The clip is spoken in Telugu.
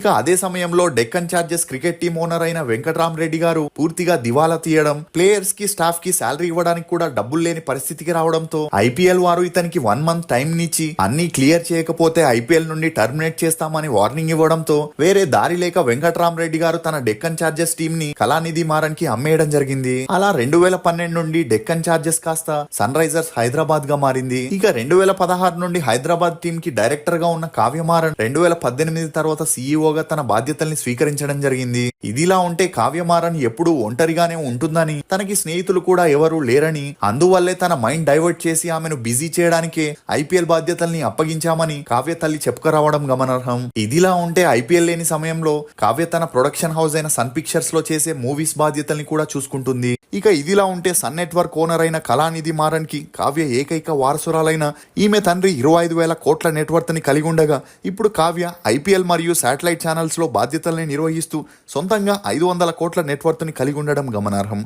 ఇక అదే సమయంలో Deccan charges cricket team owner అయిన వెంకట్రామరెడ్డి గారు పూర్తిగా దివాలా తీయడం, ప్లేయర్స్ కి స్టాఫ్ కి శాలరీ ఇవ్వడానికి కూడా డబ్బులు లేని పరిస్థితికి రావడంతో ఐపీఎల్ వారు ఇతనికి 1 మంత్ టైం నిచ్చి అన్ని క్లియర్ చేయకపోతే ఐపీఎల్ నుండి టర్మినేట్ చేస్తామని వార్నింగ్ ఇవ్వడంతో వేరే దారి లేక వెంకట్రామరెడ్డి గారు తన డెక్కన్ చార్జెస్ టీం ని కళానిధి మారన్ కి అమ్మేయడం జరిగింది. అలా 2012 నుండి డెక్కన్ చార్జెస్ కాస్త సన్ రైజర్స్ హైదరాబాద్ గా మారింది. ఇక 2016 నుండి హైదరాబాద్ టీం కి డైరెక్టర్ గా ఉన్న కావ్య మారన్ 2018 తర్వాత సీఈఓ తన బాధ్యతల్ని స్వీకరించడం జరిగింది. ఇదిలా ఉంటే కావ్య మారన్ ఎప్పుడూ ఒంటరిగానే ఉంటుందని, తనకి స్నేహితులు కూడా ఎవరూ లేరని, అందువల్లే తన మైండ్ డైవర్ట్ చేసి ఆమెను బిజీ చేయడానికే ఐపీఎల్ బాధ్యతల్ని అప్పగించామని కావ్య తల్లి చెప్పుకురావడం గమనార్హం. ఇదిలా ఉంటే ఐపీఎల్ లేని సమయంలో కావ్య తన ప్రొడక్షన్ హౌస్ అయిన సన్ పిక్చర్స్ లో చేసే మూవీస్ బాధ్యతల్ని కూడా చూసుకుంటుంది. ఇక ఇదిలా ఉంటే సన్ నెట్వర్క్ ఓనర్ అయిన కళానిధి మారన్ కి కావ్య ఏకైక వారసురాలైన ఈమె తండ్రి 25,000 కోట్ల నెట్వర్త్ ని కలిగి ఉండగా, ఇప్పుడు కావ్య ఐపీఎల్ మరియు శాటిలైట్ ఛానల్స్ లో బాధ్యతల్ని నిర్వహిస్తూ సొంతంగా 500 కోట్ల నెట్వర్త్ ని కలిగి ఉండడం గమనార్హం.